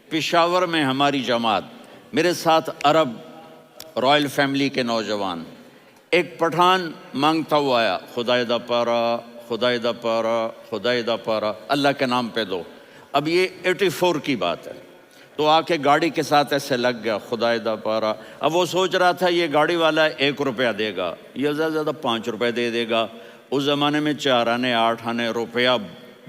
پشاور میں ہماری جماعت، میرے ساتھ عرب رائل فیملی کے نوجوان، ایک پٹھان مانگتا ہوا آیا، خدائے دا پارا، خدائے دا پارا، خدائے دا پارا، اللہ کے نام پہ دو۔ اب یہ 84 کی بات ہے، تو آ کے گاڑی کے ساتھ ایسے لگ گیا، خدائے دا پارا۔ اب وہ سوچ رہا تھا یہ گاڑی والا 1 روپیہ دے گا، یہ زیادہ زیادہ 5 روپے دے گا۔ اس زمانے میں 4 آنے 8 آنے روپیہ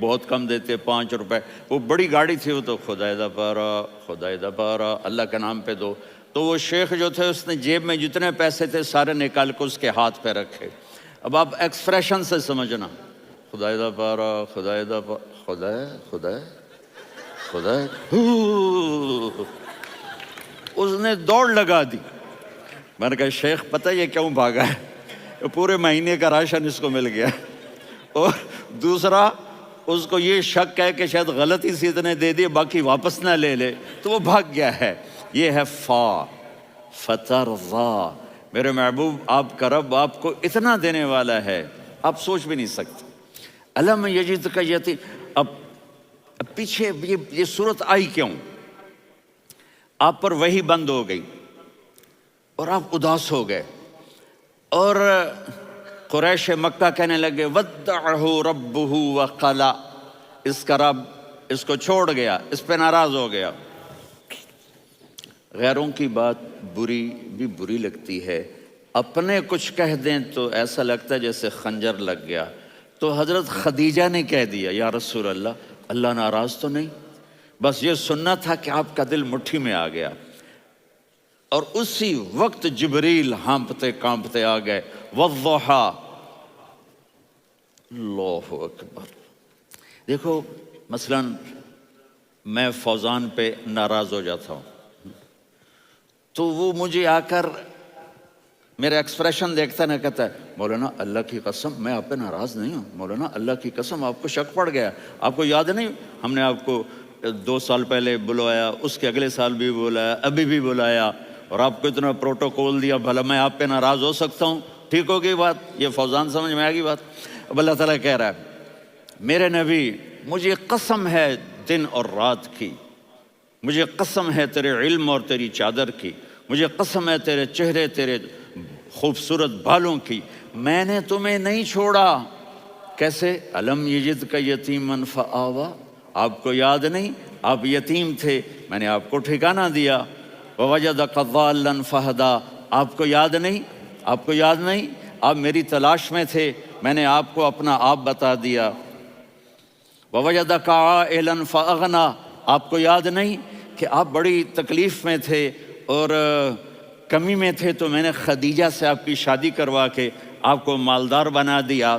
بہت کم دیتے، 5 روپے، وہ بڑی گاڑی تھی، وہ تو خدائے دا پارا، خدائے دا پارا، اللہ کے نام پہ دو۔ تو وہ شیخ جو تھے اس نے جیب میں جتنے پیسے تھے سارے نکال کے اس کے ہاتھ پہ رکھے۔ اب آپ ایکسپریشن سے سمجھنا، خدائے دا پارا، خدائے دا پارا، خدائے خدائے خدائے، اس نے دوڑ لگا دی۔ میں نے کہا شیخ پتہ یہ کیوں بھاگا ہے؟ پورے مہینے کا راشن اس کو مل گیا، اور دوسرا اس کو یہ شک ہے کہ شاید غلطی سے اتنے دے دیے باقی واپس نہ لے لے، تو وہ بھاگ گیا ہے۔ یہ ہے فا فترضا، میرے محبوب آپ کا رب آپ کو اتنا دینے والا ہے آپ سوچ بھی نہیں سکتے۔ الم یجدک یتیم، اب پیچھے یہ صورت آئی کیوں؟ آپ پر وحی بند ہو گئی اور آپ اداس ہو گئے، اور قریش مکہ کہنے لگے ودعہ ربہ وقلا، اس کا رب اس کو چھوڑ گیا، اس پہ ناراض ہو گیا۔ غیروں کی بات بری لگتی ہے، اپنے کچھ کہہ دیں تو ایسا لگتا ہے جیسے خنجر لگ گیا۔ تو حضرت خدیجہ نے کہہ دیا یا رسول اللہ، اللہ ناراض تو نہیں؟ بس یہ سننا تھا کہ آپ کا دل مٹھی میں آ گیا۔ اور اسی وقت جبریل ہانپتے کانپتے آ گئے، والضحیٰ، اللہ اکبر۔ دیکھو مثلا میں فوزان پہ ناراض ہو جاتا ہوں تو وہ مجھے آ کر میرا ایکسپریشن دیکھتا نہ کہتا ہے مولانا اللہ کی قسم میں آپ پہ ناراض نہیں ہوں، مولانا اللہ کی قسم آپ کو شک پڑ گیا، آپ کو یاد نہیں ہم نے آپ کو 2 سال پہلے بلوایا، اس کے اگلے سال بھی بلایا، ابھی بھی بلایا، اور آپ کو اتنا پروٹوکول دیا، بھلا میں آپ پہ ناراض ہو سکتا ہوں؟ ٹھیک ہوگی بات؟ یہ فوزان سمجھ میں آ گئی بات؟ اب اللہ تعالیٰ کہہ رہا ہے میرے نبی مجھے قسم ہے دن اور رات کی، مجھے قسم ہے تیرے علم اور تیری چادر کی، مجھے قسم ہے تیرے چہرے تیرے خوبصورت بالوں کی، میں نے تمہیں نہیں چھوڑا۔ کیسے؟ الم یجدک یتیما فآویٰ، آپ کو یاد نہیں آپ یتیم تھے، میں نے آپ کو ٹھکانہ دیا۔ ووجدک ضالا فہدیٰ، آپ کو یاد نہیں، آپ کو یاد نہیں آپ میری تلاش میں تھے، میں نے آپ کو اپنا آپ بتا دیا۔ ووجدک عائلا فاغنیٰ، آپ کو یاد نہیں کہ آپ بڑی تکلیف میں تھے اور کمی میں تھے، تو میں نے خدیجہ سے آپ کی شادی کروا کے آپ کو مالدار بنا دیا۔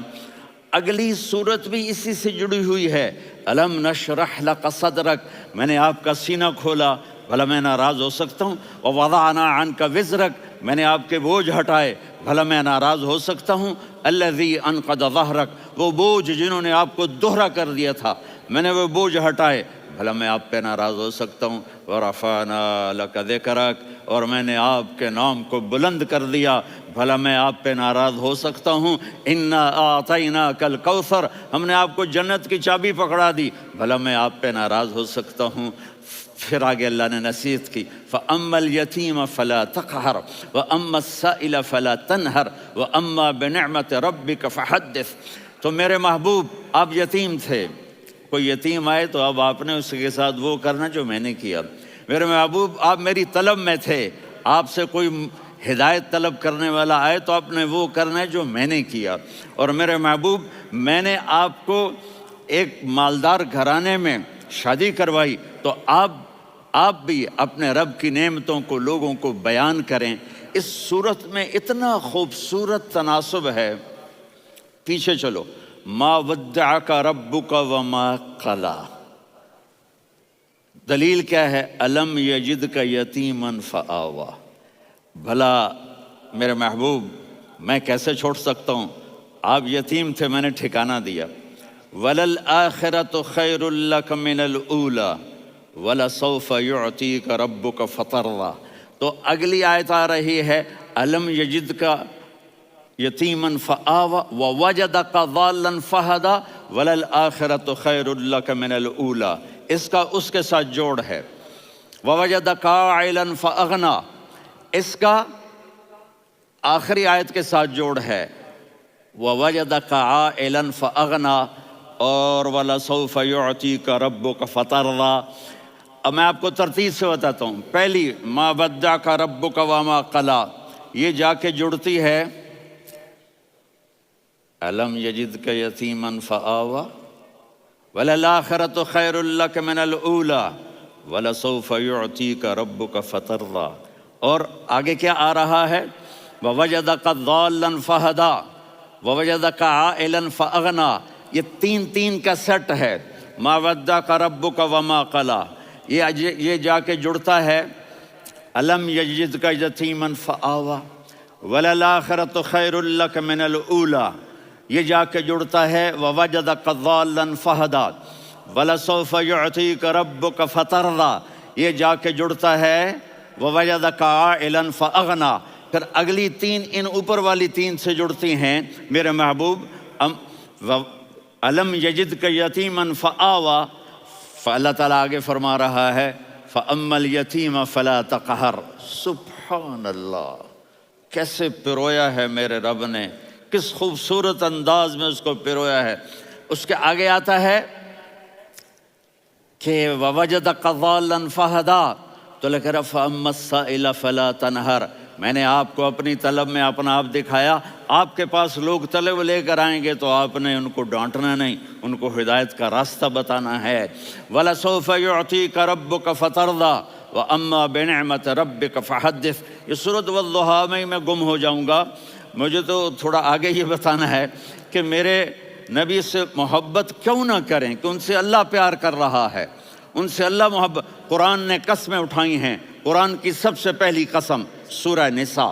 اگلی صورت بھی اسی سے جڑی ہوئی ہے، الم نشرح لک صدرک، میں نے آپ کا سینہ کھولا، بھلا میں ناراض ہو سکتا ہوں؟ ووضعنا عنک وزرک، میں نے آپ کے بوجھ ہٹائے، بھلا میں ناراض ہو سکتا ہوں؟ الذی انقض ظہرک، وہ بوجھ جنہوں نے آپ کو دوہرا کر دیا تھا، میں نے وہ بوجھ ہٹائے، بھلا میں آپ پہ ناراض ہو سکتا ہوں؟ ورفعنا لک ذکرک، اور میں نے آپ کے نام کو بلند کر دیا، بھلا میں آپ پہ ناراض ہو سکتا ہوں؟ انا اعطیناک الکوثر، ہم نے آپ کو جنت کی چابی پکڑا دی، بھلا میں آپ پہ ناراض ہو سکتا ہوں؟ پھر آگے اللہ نے نصیحت کی، فَأَمَّا الْيَتِيمَ فَلَا تَقْهَرْ وَأَمَّا السَّائِلَ فَلَا تَنْهَرْ وَأَمَّا بِنِعْمَةِ رَبِّكَ فَحَدِّثْ۔ تو میرے محبوب آپ یتیم تھے، کوئی یتیم آئے تو اب آپ نے اس کے ساتھ وہ کرنا جو میں نے کیا۔ میرے محبوب آپ میری طلب میں تھے، آپ سے کوئی ہدایت طلب کرنے والا آئے تو آپ نے وہ کرنا ہے جو میں نے کیا۔ اور میرے محبوب میں نے آپ کو ایک مالدار گھرانے میں شادی کروائی، تو آپ بھی اپنے رب کی نعمتوں کو لوگوں کو بیان کریں۔ اس صورت میں اتنا خوبصورت تناسب ہے، پیچھے چلو، ما ودعک ربک وما قلی، دلیل کیا ہے؟ الم یجدک یتیما فآویٰ، بھلا میرے محبوب میں کیسے چھوڑ سکتا ہوں؟ آپ یتیم تھے، میں نے ٹھکانہ دیا۔ وَلَلْآخِرَةُ خَيْرٌ لَكَ مِنَ الْأُولَىٰ وَلَسَوْفَ يُعْطِيكَ رَبُّكَ فَتَرْضَىٰ۔ تو اگلی آیت آ رہی ہے الم یجدک یتیما فآویٰ ووجدک ضالا فہدیٰ وَلَلْآخِرَةُ خَيْرٌ لَكَ مِنَ الْأُولَىٰ، اس کا اس کے ساتھ جوڑ ہے۔ وَوَجَدَكَ عَائِلًا فَأَغْنَى، اس کا آخری آیت کے ساتھ جوڑ ہے وَوَجَدَكَ عَائِلًا فَأَغْنَى اور وَلَسَوْفَ يُعْتِيكَ رَبُّكَ فَتَرْضَىٰ۔ اب میں آپ کو ترتیب سے بتاتا ہوں۔ پہلی مَا وَدَّعَكَ رَبُّكَ وَمَا قَلَىٰ، یہ جا کے جڑتی ہے أَلَمْ يَجِدْكَ يَتِيمًا فَآوَىٰ وَلَلْآخِرَةُ خَيْرٌ لَكَ مِنَ الْأُولَىٰ وَلَسَوْفَ يُعْتِيكَ رَبُّكَ فَتَرْضَىٰ۔ اور آگے کیا آ رہا ہے؟ وَوَجَدَكَ ضَالًّا فَهَدَىٰ وَوَجَدَكَ عَائِلًا فَأَغْنَىٰ۔ یہ تین کا سیٹ ہے۔ مَا وَدَّعَكَ رَبُّكَ وَمَا قَلَىٰ، یہ جا کے جڑتا ہے أَلَمْ يَجِدْكَ يَتِيمًا فَآوَىٰ وَلَلْآخِرَةُ خَيْرٌ لَكَ مِنَ الْأُولَىٰ، یہ جا کے جڑتا ہے وَوَجَدَكَ ضَالًّا فَهَدَىٰ وَلَسَوْفَ يُعْتِيكَ رَبُّكَ فَتَرْضَىٰ، یہ جا کے جڑتا ہے وَوَجَدَكَ عَائِلًا فَأَغْنَىٰ۔ پھر اگلی تین ان اوپر والی تین سے جڑتی ہیں میرے محبوب۔ أَلَمْ يَجِدْكَ يَتِيمًا فَآوَىٰ، فاللہ تعالیٰ آگے فرما رہا ہے فَأَمَّا الْيَتِيمَ فَلَا تَقْهَرْ۔ سبحان اللہ، کیسے پرویا ہے میرے رب نے، کس خوبصورت انداز میں اس کو پرویا ہے۔ اس کے آگے آتا ہے کہ وَوَجَدَكَ ضَالًّا فَهَدَىٰ، تو لکھ رہا فَأَمَّا السَّائِلَ فَلَا تَنْهَرْ، میں نے آپ کو اپنی طلب میں اپنا آپ دکھایا۔ آپ کے پاس لوگ طلب لے کر آئیں گے تو آپ نے ان کو ڈانٹنا نہیں، ان کو ہدایت کا راستہ بتانا ہے۔ وَلَسَوْفَ يُعْتِيكَ رَبُّكَ فَتَرْضَىٰ وَأَمَّا بِنِعْمَةِ رَبِّكَ فَحَدِّثْ۔ یہ سورۃ والضحیٰ میں میں گم ہو جاؤں گا، مجھے تو تھوڑا آگے یہ بتانا ہے کہ میرے نبی سے محبت کیوں نہ کریں، کہ ان سے اللہ پیار کر رہا ہے، ان سے اللہ محبت۔ قرآن نے قسمیں اٹھائی ہیں، قرآن کی سب سے پہلی قسم سورہ نساء،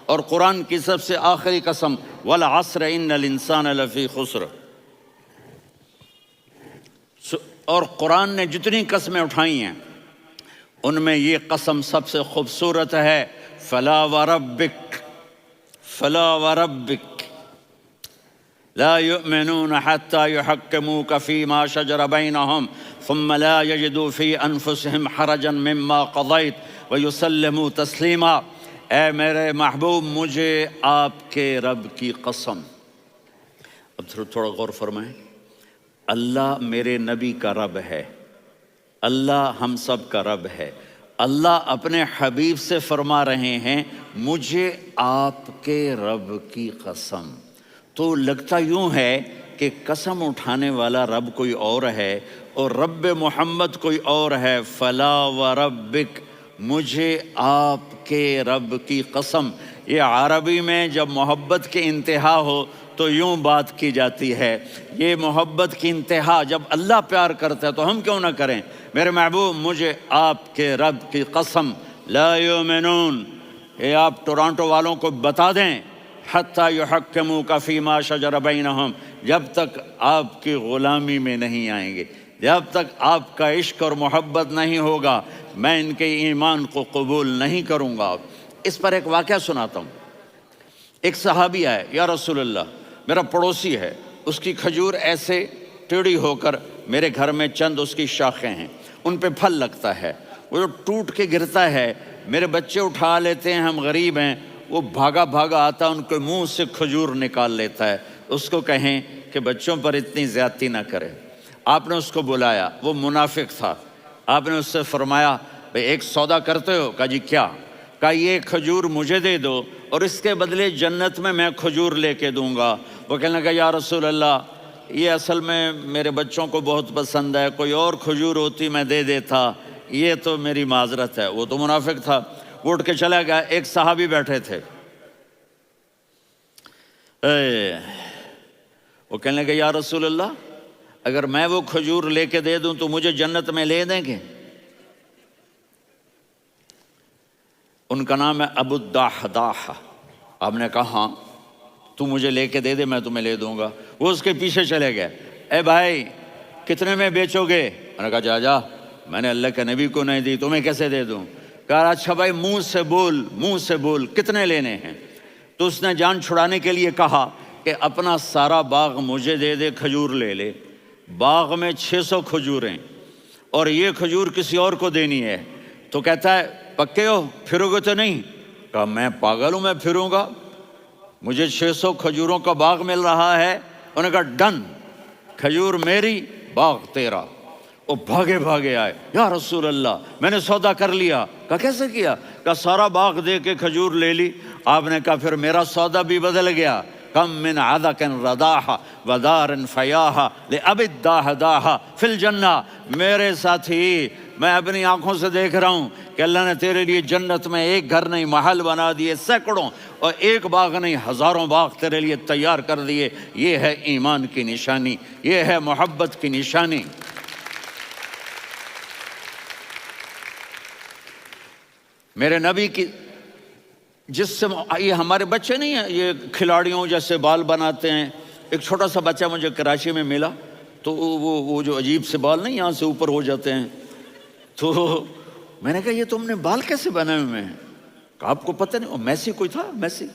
اور قرآن کی سب سے آخری قسم وَالْعَصْرِ إِنَّ الْإِنسَانَ لَفِي خُسْرٍ۔ اور قرآن نے جتنی قسمیں اٹھائی ہیں ان میں یہ قسم سب سے خوبصورت ہے، فَلَا وَرَبِّكَ فَلَا وَرَبِّكَ لَا يُؤْمِنُونَ حَتَّى يُحَكِّمُوكَ فِي مَا شَجَرَ بَيْنَهُمْ ثُمَّ لَا يَجِدُوا فِي أَنفُسِهِمْ حَرَجًا مِّمَّا قَضَيْتَ وَيُسَلِّمُوا تَسْلِيمًا۔ اے میرے محبوب، مجھے آپ کے رب کی قسم۔ اب تھوڑا غور فرمائیں، اللہ میرے نبی کا رب ہے، اللہ ہم سب کا رب ہے۔ اللہ اپنے حبیب سے فرما رہے ہیں مجھے آپ کے رب کی قسم۔ تو لگتا یوں ہے کہ قسم اٹھانے والا رب کوئی اور ہے اور رب محمد کوئی اور ہے۔ فلا وربک، مجھے آپ کے رب کی قسم۔ یہ عربی میں جب محبت کی انتہا ہو تو یوں بات کی جاتی ہے، یہ محبت کی انتہا جب اللہ پیار کرتا ہے تو ہم کیوں نہ کریں۔ میرے محبوب، مجھے آپ کے رب کی قسم، لا یؤمنون، یہ آپ ٹورانٹو والوں کو بتا دیں، حتی یحکموک فیما شجر بینہم، جب تک آپ کی غلامی میں نہیں آئیں گے، جب تک آپ کا عشق اور محبت نہیں ہوگا، میں ان کے ایمان کو قبول نہیں کروں گا۔ اس پر ایک واقعہ سناتا ہوں۔ ایک صحابی آئے، یا رسول اللہ، میرا پڑوسی ہے، اس کی کھجور ایسے ٹیڑھی ہو کر میرے گھر میں چند اس کی شاخیں ہیں، ان پہ پھل لگتا ہے، وہ جو ٹوٹ کے گرتا ہے، میرے بچے اٹھا لیتے ہیں، ہم غریب ہیں، وہ بھاگا بھاگا آتا، ان کے منہ سے کھجور نکال لیتا ہے۔ اس کو کہیں کہ بچوں پر اتنی زیادتی نہ کرے۔ آپ نے اس کو بلایا، وہ منافق تھا، آپ نے اس سے فرمایا بھئی ایک سودا کرتے ہو؟ کہا جی کیا؟ کہا یہ کھجور مجھے دے دو اور اس کے بدلے جنت میں کھجور لے کے دوں گا۔ وہ کہنے لگا یا رسول اللہ، یہ اصل میں میرے بچوں کو بہت پسند ہے، کوئی اور کھجور ہوتی میں دے دیتا، یہ تو میری معذرت ہے۔ وہ تو منافق تھا، وہ اٹھ کے چلا گیا۔ ایک صحابی بیٹھے تھے، وہ کہنے لگے یا رسول اللہ، اگر میں وہ کھجور لے کے دے دوں تو مجھے جنت میں لے دیں گے؟ ان کا نام ہے ابو الدحداح۔ آپ نے کہا ہاں، تو مجھے لے کے دے دے، میں تمہیں لے دوں گا۔ وہ اس کے پیچھے چلے گئے، اے بھائی کتنے میں بیچو گے؟ میں نے کہا جا جا، میں نے اللہ کے نبی کو نہیں دی، تمہیں کیسے دے دوں؟ کہا اچھا بھائی منہ سے بول کتنے لینے ہیں؟ تو اس نے جان چھڑانے کے لیے کہا کہ اپنا سارا باغ مجھے دے دے، کھجور لے لے۔ باغ میں 600 کھجوریں اور یہ کھجور کسی اور کو دینی ہے، تو کہتا ہے پکے ہو، پھرو گے تو نہیں؟ کہا میں پاگل ہوں، میں پھروں گا؟ مجھے 600 کھجوروں کا باغ مل رہا ہے۔ انہوں نے کہا ڈن، کھجور میری، باغ تیرا۔ وہ بھاگے بھاگے آئے، یا رسول اللہ میں نے سودا کر لیا۔ کہا کیسے کیا؟ کہا سارا باغ دے کے کھجور لے لی۔ آپ نے کہا پھر میرا سودا بھی بدل گیا۔ کم من عدق رداح ودار فیاح لأب الداح داح فی الجنہ۔ میرے ساتھی، میں اپنی آنکھوں سے دیکھ رہا ہوں کہ اللہ نے تیرے لیے جنت میں ایک گھر نہیں محل بنا دیے سینکڑوں، اور ایک باغ نہیں ہزاروں باغ تیرے لیے تیار کر دیے۔ یہ ہے ایمان کی نشانی، یہ ہے محبت کی نشانی۔ میرے نبی کی جس سے یہ ہمارے بچے نہیں ہیں، یہ کھلاڑیوں جیسے بال بناتے ہیں۔ ایک چھوٹا سا بچہ مجھے کراچی میں ملا، تو وہ جو عجیب سے بال نہیں یہاں سے اوپر ہو جاتے ہیں، تو میں نے کہا یہ تم نے بال کیسے بنائے ہوئے ہیں؟ کہا آپ کو پتہ نہیں، وہ میسی کوئی تھا، میسی،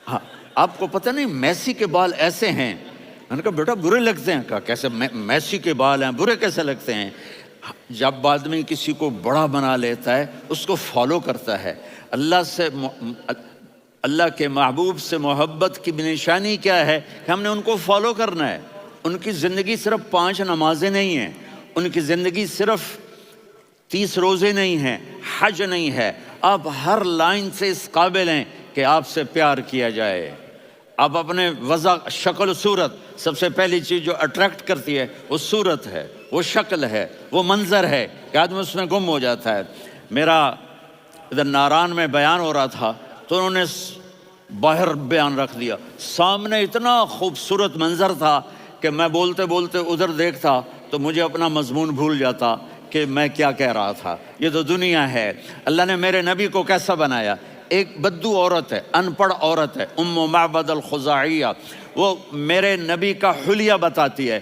ہاں آپ کو پتہ نہیں میسی کے بال ایسے ہیں؟ میں نے کہا بیٹا برے لگتے ہیں۔ کہا کیسے؟ میسی کے بال ہیں، برے کیسے لگتے ہیں؟ جب آدمی کسی کو بڑا بنا لیتا ہے اس کو فالو کرتا ہے۔ اللہ کے محبوب سے محبت کی نشانی کیا ہے کہ ہم نے ان کو فالو کرنا ہے۔ ان کی زندگی صرف 5 نمازیں نہیں ہیں، ان کی زندگی صرف 30 روزے نہیں ہیں، حج نہیں ہے۔ آپ ہر لائن سے اس قابل ہیں کہ آپ سے پیار کیا جائے۔ آپ اپنے وضع، شکل و صورت، سب سے پہلی چیز جو اٹریکٹ کرتی ہے وہ صورت ہے، وہ شکل ہے، وہ منظر ہے کہ آدمی اس میں گم ہو جاتا ہے۔ میرا ادھر ناران میں بیان ہو رہا تھا تو انہوں نے باہر بیان رکھ دیا، سامنے اتنا خوبصورت منظر تھا کہ میں بولتے بولتے ادھر دیکھتا تو مجھے اپنا مضمون بھول جاتا کہ میں کیا کہہ رہا تھا۔ یہ تو دنیا ہے۔ اللہ نے میرے نبی کو کیسا بنایا؟ ایک بدو عورت ہے، ان پڑھ عورت ہے، ام معبد الخزاعیہ، وہ میرے نبی کا حلیہ بتاتی ہے۔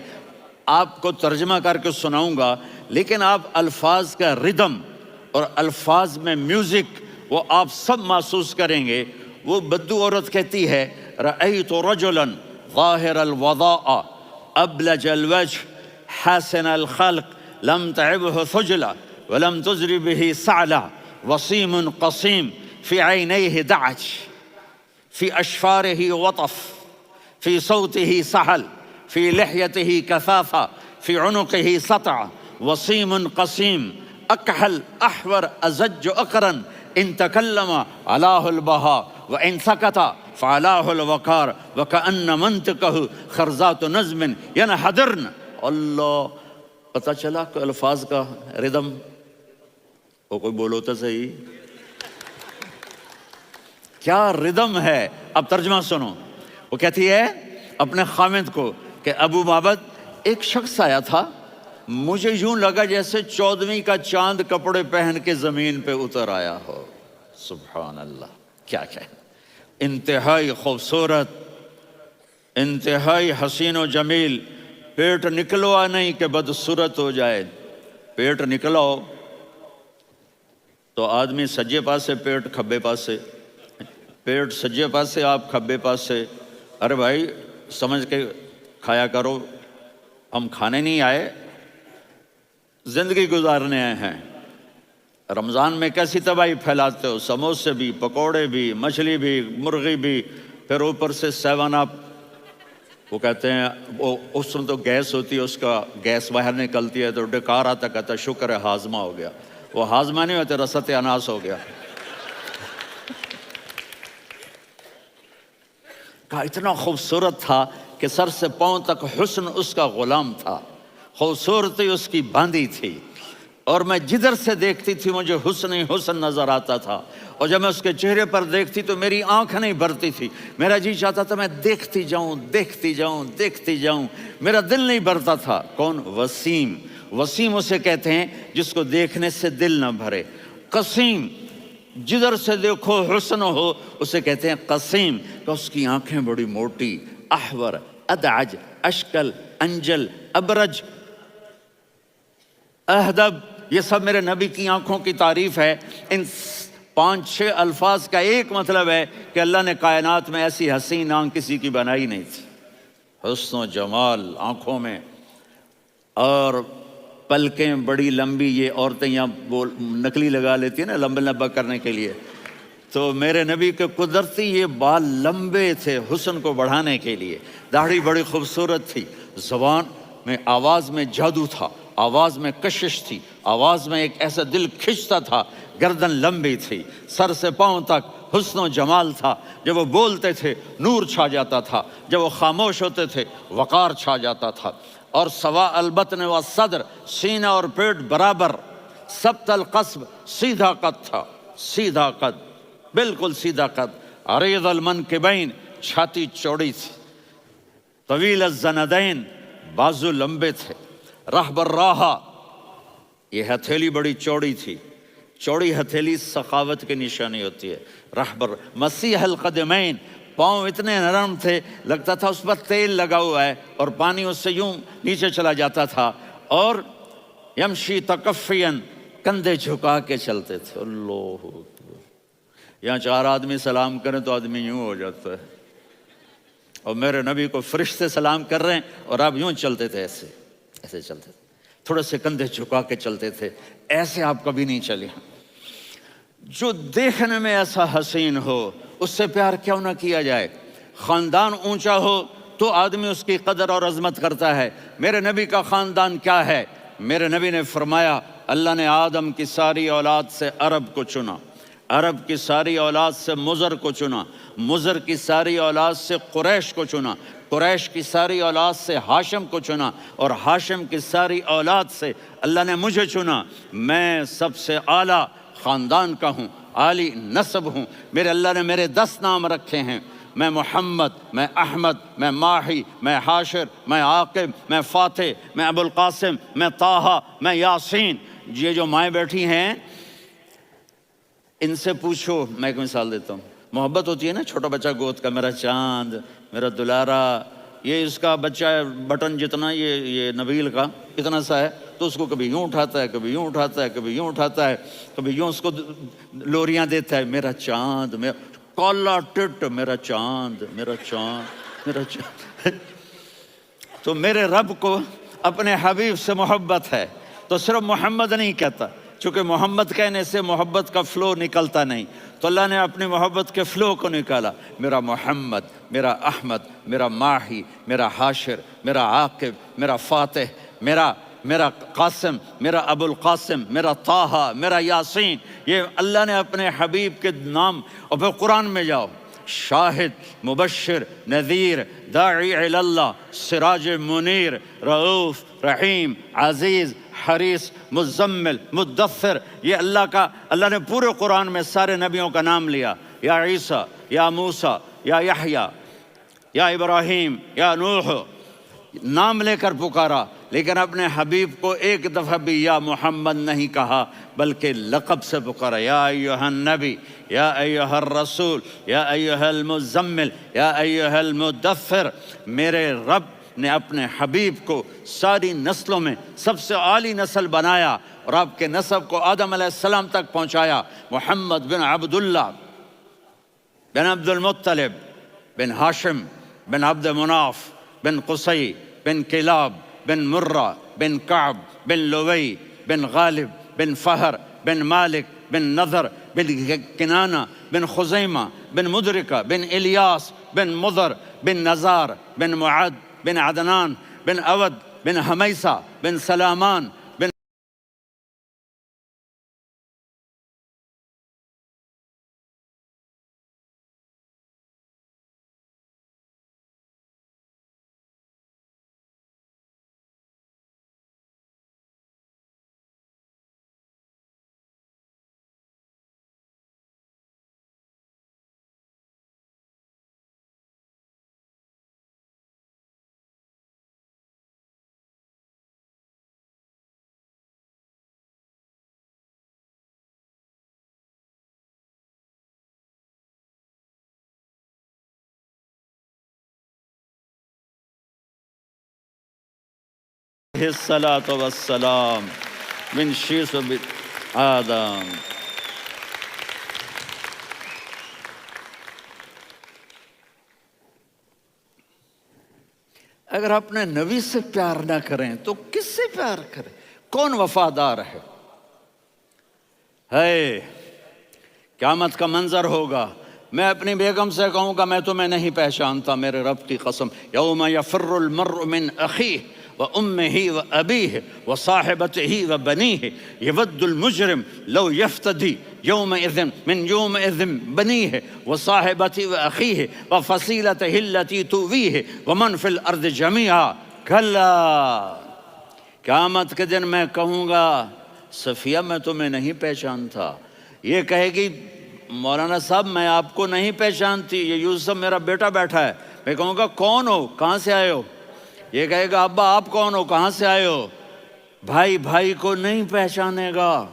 آپ کو ترجمہ کر کے سناؤں گا، لیکن آپ الفاظ کا ردم اور الفاظ میں میوزک وہ آپ سب محسوس کریں گے۔ وہ بدو عورت کہتی ہے رأیت رجلا ظاہر الوضاء ابلج الوجه حسن الخلق لم تعبه ثجلة ولم تزر به سعلة وصيم قصيم في عينيه دعج في أشفاره وطف في صوته سهل في لحيته كثافة في عنقه سطع وصيم قصيم أكحل أحور أزج أقرن إن تكلم علاه البهاء وإن سكت فعلاه الوقار وكأن منطقه خرزات نظم ينحدرن۔ اللہ، پتہ چلا کہ الفاظ کا ردم، وہ کوئی بولو تو صحیح، کیا ردم ہے۔ اب ترجمہ سنو۔ وہ کہتی ہے اپنے خامد کو کہ ابو معبد، ایک شخص آیا تھا، مجھے یوں لگا جیسے 14ویں کا چاند کپڑے پہن کے زمین پہ اتر آیا ہو۔ سبحان اللہ، کیا کہے، انتہائی خوبصورت، انتہائی حسین و جمیل۔ پیٹ نکلوا نہیں کہ بدصورت ہو جائے۔ پیٹ نکلاؤ تو آدمی سجے پاسے پیٹ، کھبے پاسے پیٹ، سجے پاسے آپ، کھبے پاسے۔ ارے بھائی سمجھ کے کھایا کرو، ہم کھانے نہیں آئے، زندگی گزارنے آئے ہیں۔ رمضان میں کیسی تباہی پھیلاتے ہو، سموسے بھی، پکوڑے بھی، مچھلی بھی، مرغی بھی، پھر اوپر سے 7 اپ۔ وہ کہتے ہیں وہ اس میں تو گیس ہوتی ہے، اس کا گیس باہر نکلتی ہے تو ڈکار آتا، کہتا ہے شکر ہے ہاضمہ ہو گیا۔ وہ ہاضمہ نہیں ہوتے، رسط اناس ہو گیا۔ کہا اتنا خوبصورت تھا کہ سر سے پاؤں تک حسن اس کا غلام تھا، خوبصورتی اس کی باندھی تھی، اور میں جدھر سے دیکھتی تھی مجھے حسن ہی حسن نظر آتا تھا، اور جب میں اس کے چہرے پر دیکھتی تو میری آنکھ نہیں بھرتی تھی، میرا جی چاہتا تھا میں دیکھتی جاؤں دیکھتی جاؤں دیکھتی جاؤں، میرا دل نہیں بھرتا تھا۔ کون؟ وسیم۔ وسیم اسے کہتے ہیں جس کو دیکھنے سے دل نہ بھرے۔ قسیم، جدھر سے دیکھو حسن ہو، اسے کہتے ہیں قسیم، کہ اس کی آنکھیں بڑی موٹی، احور، ادعج، اشکل، انجل، ابرج، اہدب، یہ سب میرے نبی کی آنکھوں کی تعریف ہے۔ ان 5-6 الفاظ کا ایک مطلب ہے کہ اللہ نے کائنات میں ایسی حسین آنکھ کسی کی بنائی نہیں تھی۔ حسن و جمال آنکھوں میں، اور پلکیں بڑی لمبی، یہ عورتیں یہاں وہ نکلی لگا لیتی ہیں نا لمبا لمبا کرنے کے لیے، تو میرے نبی کے قدرتی یہ بال لمبے تھے حسن کو بڑھانے کے لیے، داڑھی بڑی خوبصورت تھی، زبان میں آواز میں جادو تھا، آواز میں کشش تھی، آواز میں ایک ایسا دل کھنچتا تھا، گردن لمبی تھی، سر سے پاؤں تک حسن و جمال تھا، جب وہ بولتے تھے نور چھا جاتا تھا، جب وہ خاموش ہوتے تھے وقار چھا جاتا تھا، اور سوا البطن و صدر، سینہ اور پیٹ برابر، سبط القصب، سیدھا قد تھا، سیدھا قد، بالکل سیدھا قد، عریض المنکبین، چھاتی چوڑی تھی، طویل الزندین، بازو لمبے تھے، رحب الراحہ، یہ ہتھیلی بڑی چوڑی تھی، چوڑی ہتھیلی سخاوت کی نشانی ہوتی ہے، رحبر مسیح القدمین، پاؤں اتنے نرم تھے لگتا تھا اس پر تیل لگا ہوا ہے اور پانی اس سے یوں نیچے چلا جاتا تھا، اور یمشی تکفین، کندھے جھکا کے چلتے تھے، اللہ اکبر، یہاں 4 آدمی سلام کریں تو آدمی یوں ہو جاتا ہے، اور میرے نبی کو فرشتے سلام کر رہے ہیں اور آپ یوں چلتے تھے، ایسے ایسے چلتے تھے، تھوڑے سے کندھے جھکا کے چلتے تھے، ایسے آپ کبھی نہیں چلے۔ جو دیکھنے میں ایسا حسین ہو اس سے پیار کیوں نہ کیا جائے؟ خاندان اونچا ہو تو آدمی اس کی قدر اور عظمت کرتا ہے۔ میرے نبی کا خاندان کیا ہے؟ میرے نبی نے فرمایا اللہ نے آدم کی ساری اولاد سے عرب کو چنا، عرب کی ساری اولاد سے مضر کو چنا، مضر کی ساری اولاد سے قریش کو چنا، قریش کی ساری اولاد سے ہاشم کو چنا، اور ہاشم کی ساری اولاد سے اللہ نے مجھے چنا۔ میں سب سے اعلیٰ خاندان کا ہوں، عالی نسب ہوں، میرے اللہ نے میرے 10 نام رکھے ہیں، میں محمد، میں احمد، میں ماہی، میں حاشر، میں عاقب، میں فاتح، میں ابو القاسم، میں طٰہٰ، میں یاسین۔ یہ جو مائیں بیٹھی ہیں ان سے پوچھو، میں ایک مثال دیتا ہوں، محبت ہوتی ہے نا چھوٹا بچہ گود کا، میرا چاند، میرا دلارا، یہ اس کا بچہ ہے بٹن جتنا، یہ نبیل کا اتنا سا ہے، تو اس کو کبھی یوں اٹھاتا ہے، کبھی یوں اٹھاتا ہے، کبھی یوں اٹھاتا ہے، کبھی یوں اس کو لوریاں دیتا ہے، میرا چاند، میرا کالا ٹٹ، میرا چاند، میرا چاند، میرا چاند۔ تو میرے رب کو اپنے حبیب سے محبت ہے تو صرف محمد نہیں کہتا، چونکہ محمد کہنے سے محبت کا فلو نکلتا نہیں، تو اللہ نے اپنی محبت کے فلو کو نکالا، میرا محمد، میرا احمد، میرا ماہی، میرا حاشر، میرا عاقب، میرا فاتح، میرا قاسم، میرا ابو القاسم، میرا طٰہٰ، میرا یاسین، یہ اللہ نے اپنے حبیب کے نام۔ اور پھر قرآن میں جاؤ، شاہد، مبشر، نذیر، داعی الی اللہ، سراج منیر، رؤوف، رحیم، عزیز، حریص، مزمل، مدثر، یہ اللہ نے پورے قرآن میں سارے نبیوں کا نام لیا، یا عیسیٰ، یا موسیٰ، یا یحییٰ، یا ابراہیم، یا نوح، نام لے کر پکارا، لیکن اپنے حبیب کو ایک دفعہ بھی یا محمد نہیں کہا بلکہ لقب سے پکارا، یا ایھا النبی، یا ایھا الرسول، یا ایھا المزمل، یا ایھا المدثر۔ میرے رب نے اپنے حبیب کو ساری نسلوں میں سب سے عالی نسل بنایا اور آپ کے نسب کو آدم علیہ السلام تک پہنچایا۔ محمد بن عبداللہ بن عبد المطلب بن ہاشم بن عبد مناف بن قصی بن کلاب بن مرہ بن کعب بن لوی بن غالب بن فہر بن مالک بن نضر بن کنانہ بن خزیمہ بن مدرکہ بن الیاس بن مضر بن نزار بن معد بن عدنان بن اود بن حمیسہ بن سلامان بن الصلاۃ والسلام من شیث آدم۔ اگر اپنے نبی سے پیار نہ کریں تو کس سے پیار کریں؟ کون وفادار ہے؟ قیامت کا منظر ہوگا، میں اپنی بیگم سے کہوں گا میں تمہیں نہیں پہچانتا، میرے رب کی قسم، یوم یفر المرء من اخیہ وامہ وابیہ وصاحبتہ وبنیہ یود المجرم لو یفتدی یومئذ من یومئذ بنیہ وصاحبتہ واخیہ وفصیلتہ التی تؤویہ ومن فی الارض جمیعا کلا، قیامت کے دن میں کہوں گا صفیہ میں تمہیں نہیں پہچانتا، یہ کہے گی مولانا صاحب میں آپ کو نہیں پہچانتی، یہ یوسف میرا بیٹا بیٹھا ہے، میں کہوں گا کون ہو، کہاں سے آئے ہو؟ یہ کہے گا ابا آپ کون ہو، کہاں سے آئے ہو؟ بھائی بھائی کو نہیں پہچانے گا۔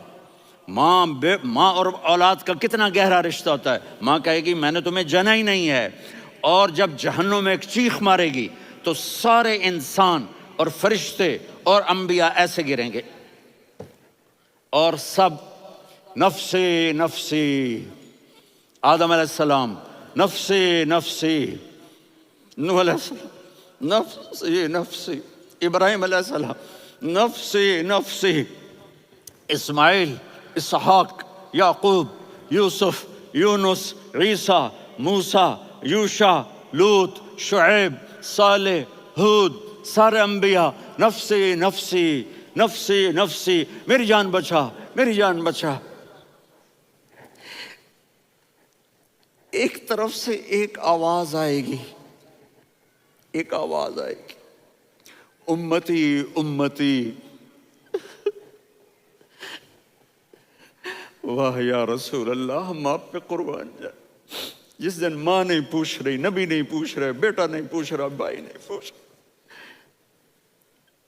ماں اور اولاد کا کتنا گہرا رشتہ ہوتا ہے، ماں کہے گی میں نے تمہیں جنا ہی نہیں ہے، اور جب جہنم میں ایک چیخ مارے گی تو سارے انسان اور فرشتے اور انبیاء ایسے گریں گے اور سب نفسی نفسی، آدم علیہ السلام نفسی نفسی، نوح علیہ السلام نفسی نفسی، ابراہیم علیہ السلام نفسی نفسی، اسماعیل، اسحاق، یعقوب، یوسف، یونس، عیسیٰ، موسیٰ، یوشع، لوط، شعیب، صالح، ہود، سارے انبیاء نفسی نفسی نفسی نفسی، میری جان بچا میری جان بچا۔ ایک طرف سے ایک آواز آئے گی، ایک آواز آئے گی، امتی امتی، واہ یا رسول اللہ ہم آپ پہ قربان جائیں۔ جس دن ماں نہیں پوچھ رہی، نبی نہیں پوچھ رہے، بیٹا نہیں پوچھ رہا، بھائی نہیں پوچھ رہا،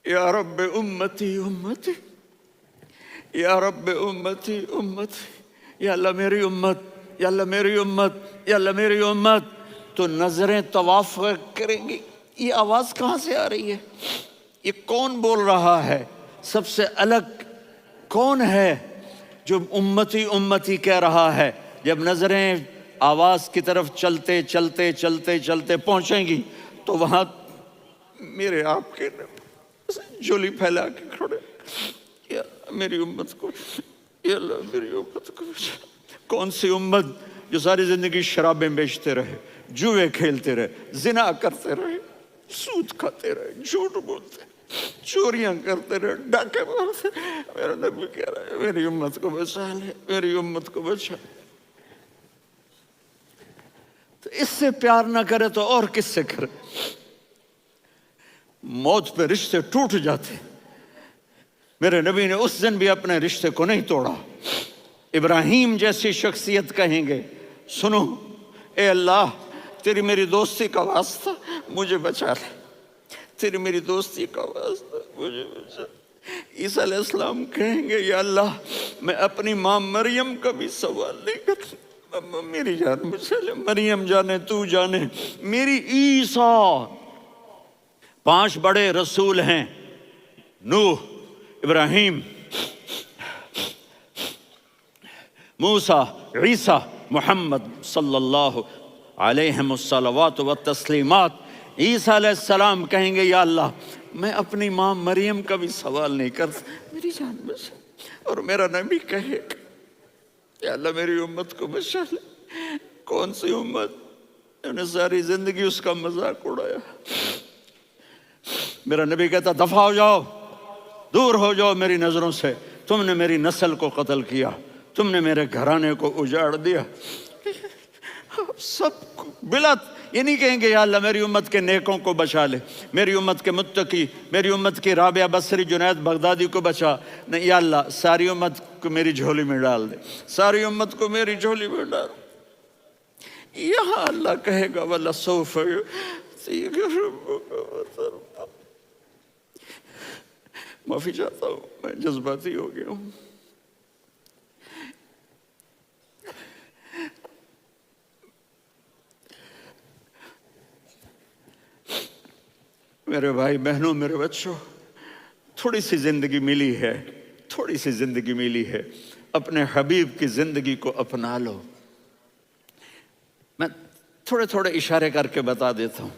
یا رب امتی امتی، یا رب امتی امتی، یا اللہ میری امت، یا اللہ میری امت، یا اللہ میری امت، تو نظریں طواف کریں گی، یہ آواز کہاں سے آ رہی ہے؟ یہ کون بول رہا ہے؟ سب سے الگ کون ہے جو امتی امتی کہہ رہا ہے؟ جب نظریں آواز کی طرف چلتے چلتے چلتے چلتے پہنچیں گی تو وہاں میرے آپ کے جولی پھیلا کے کھڑے، یا میری امت کو، یا اللہ میری امت کو۔ کون سی امت جو ساری زندگی شرابیں بیچتے رہے، جوئے کھیلتے رہے، زنا کرتے رہے، سود کھاتے رہے، جھوٹ بولتے رہے، چوریاں کرتے رہے، ڈاکے مارتے رہے، میرا نبی کہہ رہا ہے میری امت کو بچا لے، میری امت کو بچا۔ تو اس سے پیار نہ کرے تو اور کس سے کرے؟ موت پہ رشتے ٹوٹ جاتے، میرے نبی نے اس دن بھی اپنے رشتے کو نہیں توڑا۔ ابراہیم جیسی شخصیت کہیں گے سنو اے اللہ تیری میری دوستی کا واسطہ مجھے بچا لے، تیری میری دوستی کا واسطہ مجھے بچا۔ عیسیٰ علیہ السلام کہیں گے یا اللہ میں اپنی ماں مریم کا بھی سوال نہیں کرتا، میری جان بچا لے، مریم جانے تو جانے، میری عیسیٰ۔ 5 بڑے رسول ہیں، نوح، ابراہیم، موسیٰ، عیسیٰ، محمد صلی اللہ علیہ الصلوات والتسلیمات۔ عیسیٰ علیہ السلام کہیں گے یا اللہ میں اپنی ماں مریم کا بھی سوال نہیں کرتا، میری جان بچا۔ اور میرا نبی کہے یا اللہ میری امت کو بچا لے۔ کون سی امت؟ انہوں نے ساری زندگی اس کا مذاق اڑایا۔ میرا نبی کہتا دفع ہو جاؤ، دور ہو جاؤ میری نظروں سے، تم نے میری نسل کو قتل کیا، تم نے میرے گھرانے کو اجاڑ دیا۔ سب بلا یہ نہیں کہیں گے یا اللہ میری امت کے نیکوں کو بچا لے، میری امت کے متقی، میری امت کی رابعہ بصری، جنید بغدادی کو بچا، نہیں یا اللہ ساری امت کو میری جھولی میں ڈال دے، ساری امت کو میری جھولی میں ڈال۔ یہاں اللہ کہے گا وَلَسَوْفَ يُعْطِيكَ رَبُّكَ فَتَرْضَىٰ۔ معافی چاہتا ہوں میں جذباتی ہو گیا ہوں۔ میرے بھائی بہنوں، میرے بچوں، تھوڑی سی زندگی ملی ہے، تھوڑی سی زندگی ملی ہے، اپنے حبیب کی زندگی کو اپنا لو۔ میں تھوڑے تھوڑے اشارے کر کے بتا دیتا ہوں۔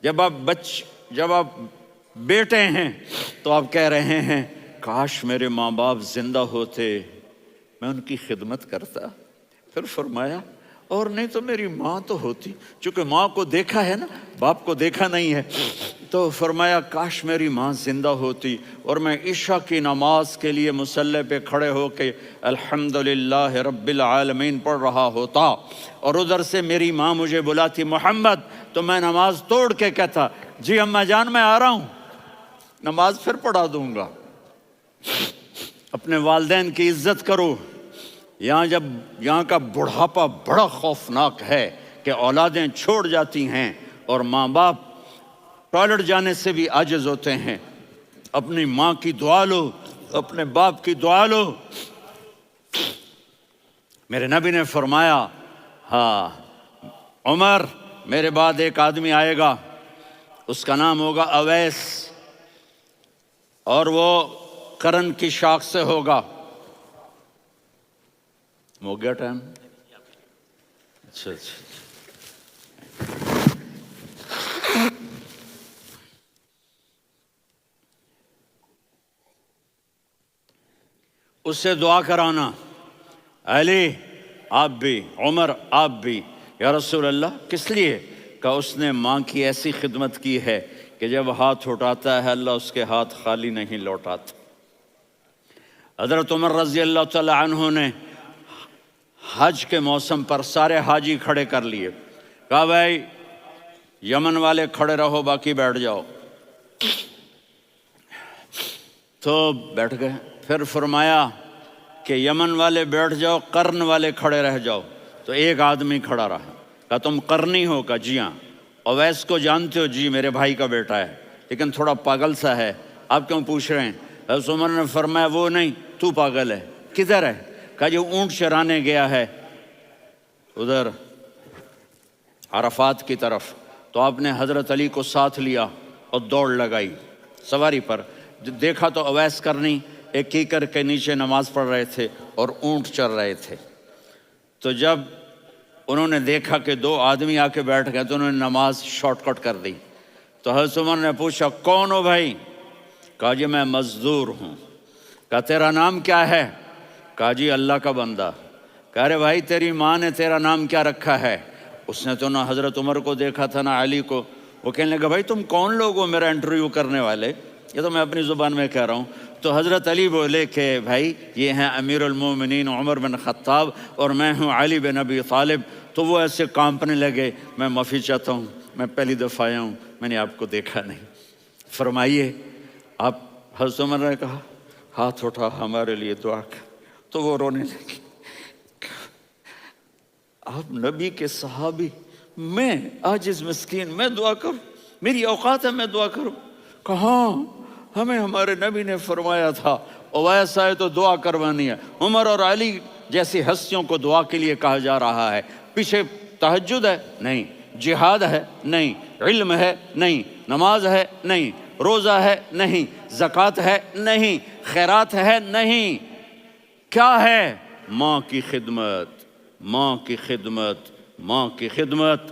جب آپ بیٹے ہیں تو آپ کہہ رہے ہیں کاش میرے ماں باپ زندہ ہوتے، میں ان کی خدمت کرتا۔ پھر فرمایا اور نہیں تو میری ماں تو ہوتی، چونکہ ماں کو دیکھا ہے نا، باپ کو دیکھا نہیں ہے، تو فرمایا کاش میری ماں زندہ ہوتی اور میں عشاء کی نماز کے لیے مصلی پہ کھڑے ہو کے الحمدللہ رب العالمین پڑھ رہا ہوتا، اور ادھر سے میری ماں مجھے بلاتی محمد، تو میں نماز توڑ کے کہتا جی اماں جان میں آ رہا ہوں، نماز پھر پڑھا دوں گا۔ اپنے والدین کی عزت کرو۔ یہاں کا بڑھاپا بڑا خوفناک ہے کہ اولادیں چھوڑ جاتی ہیں اور ماں باپ ٹوائلٹ جانے سے بھی عاجز ہوتے ہیں۔ اپنی ماں کی دعا لو، اپنے باپ کی دعا لو۔ میرے نبی نے فرمایا ہاں عمر، میرے بعد ایک آدمی آئے گا، اس کا نام ہوگا اویس، اور وہ قرن کی شاخ سے ہوگا۔ ہو گیا ٹائم؟ اچھا اچھا، اس سے دعا کرانا، علی آپ بھی، عمر آپ بھی۔ یا رسول اللہ کس لیے؟ کہ اس نے ماں کی ایسی خدمت کی ہے کہ جب ہاتھ اٹھاتا ہے اللہ اس کے ہاتھ خالی نہیں لوٹاتا۔ حضرت عمر رضی اللہ تعالی عنہ نے حج کے موسم پر سارے حاجی کھڑے کر لیے، کہا بھائی یمن والے کھڑے رہو، باقی بیٹھ جاؤ۔ تو بیٹھ گئے۔ پھر فرمایا کہ یمن والے بیٹھ جاؤ، قرن والے کھڑے رہ جاؤ۔ تو ایک آدمی کھڑا رہا، کہا تم قرنی ہو؟ کہا جی ہاں۔ اویس کو جانتے ہو؟ جی میرے بھائی کا بیٹا ہے، لیکن تھوڑا پاگل سا ہے، آپ کیوں پوچھ رہے ہیں؟ حضرت عمر نے فرمایا وہ نہیں، تو پاگل ہے۔ کدھر ہے؟ کہا جو اونٹ چرانے گیا ہے ادھر عرفات کی طرف۔ تو آپ نے حضرت علی کو ساتھ لیا اور دوڑ لگائی سواری پر۔ دیکھا تو اویس کرنی ایک کیکر کے نیچے نماز پڑھ رہے تھے اور اونٹ چر رہے تھے۔ تو جب انہوں نے دیکھا کہ دو آدمی آ کے بیٹھ گئے تو انہوں نے نماز شارٹ کٹ کر دی۔ تو حضرت عمر نے پوچھا کون ہو بھائی؟ کہا جی میں مزدور ہوں۔ کہا تیرا نام کیا ہے؟ کہا جی اللہ کا بندہ۔ کہا رے بھائی تیری ماں نے تیرا نام کیا رکھا ہے؟ اس نے تو نہ حضرت عمر کو دیکھا تھا نہ علی کو۔ وہ کہنے لگا بھائی تم کون لوگ ہو میرا انٹرویو کرنے والے؟ یہ تو میں اپنی زبان میں کہہ رہا ہوں۔ تو حضرت علی بولے کہ بھائی یہ ہیں امیر المومنین عمر بن خطاب اور میں ہوں علی بن ابی طالب۔ تو وہ ایسے کانپنے لگے، میں معافی چاہتا ہوں، میں پہلی دفعہ آیا ہوں، میں نے آپ کو دیکھا نہیں، فرمائیے آپ۔ حضرت عمر نے کہا ہاتھ اٹھا ہمارے لیے دعا کر۔ تو وہ رونے لگی، آپ نبی کے صحابی، میں عاجز مسکین میں دعا کروں؟ میری اوقات ہے میں دعا کروں؟ کہاں، ہمیں ہمارے نبی نے فرمایا تھا اویس آئے تو دعا کروانی ہے۔ عمر اور علی جیسی ہستیوں کو دعا کے لیے کہا جا رہا ہے۔ پیچھے تہجد ہے؟ نہیں۔ جہاد ہے؟ نہیں۔ علم ہے؟ نہیں۔ نماز ہے؟ نہیں۔ روزہ ہے؟ نہیں۔ زکوٰۃ ہے؟ نہیں۔ خیرات ہے؟ نہیں۔ کیا ہے؟ ماں کی خدمت، ماں کی خدمت، ماں کی خدمت۔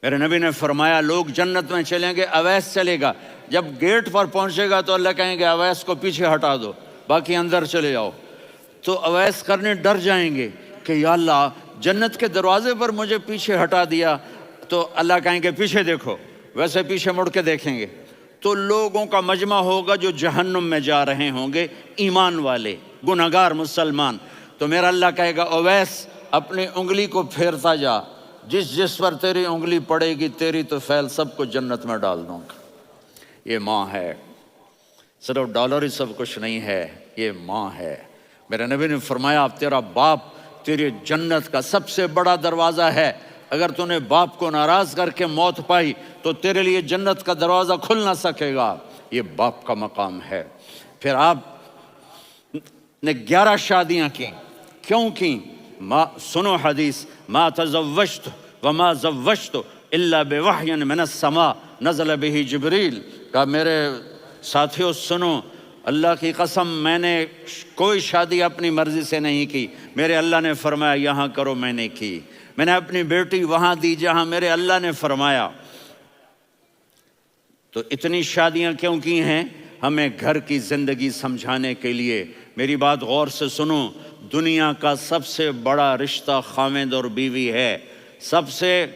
میرے نبی نے فرمایا لوگ جنت میں چلیں گے، اویس چلے گا، جب گیٹ پر پہنچے گا تو اللہ کہیں گے اویس کو پیچھے ہٹا دو، باقی اندر چلے جاؤ۔ تو اویس کرنے ڈر جائیں گے کہ یا اللہ جنت کے دروازے پر مجھے پیچھے ہٹا دیا، تو اللہ کہیں گے پیچھے دیکھو، ویسے پیچھے مڑ کے دیکھیں گے تو لوگوں کا مجمع ہوگا جو جہنم میں جا رہے ہوں گے، ایمان والے، گنہگار مسلمان۔ تو میرا اللہ کہے گا اویس اپنی انگلی کو پھیرتا جا، جس پر تیری انگلی پڑے گی تیری تو فیل سب کو جنت میں ڈال دوں گا۔ یہ ماں ہے، صرف ڈالر ہی سب کچھ نہیں ہے، یہ ماں ہے۔ میرے نبی نے فرمایا اب تیرا باپ تیری جنت کا سب سے بڑا دروازہ ہے، اگر تو نے باپ کو ناراض کر کے موت پائی تو تیرے لیے جنت کا دروازہ کھل نہ سکے گا۔ یہ باپ کا مقام ہے۔ پھر آپ نے 11 شادیاں کی، کیوں کی؟ سنو حدیث، ما تزوجت وما زوجت الا بوحی من السماء نزل به جبریل۔ کہا میرے ساتھیوں سنو، اللہ کی قسم میں نے کوئی شادی اپنی مرضی سے نہیں کی، میرے اللہ نے فرمایا یہاں کرو، میں نے کی۔ میں نے اپنی بیٹی وہاں دی جہاں میرے اللہ نے فرمایا۔ تو اتنی شادیاں کیوں کی ہیں؟ ہمیں گھر کی زندگی سمجھانے کے لیے میری بات غور سے سنو، دنیا کا سب سے بڑا رشتہ خاوند اور بیوی ہے، سب سے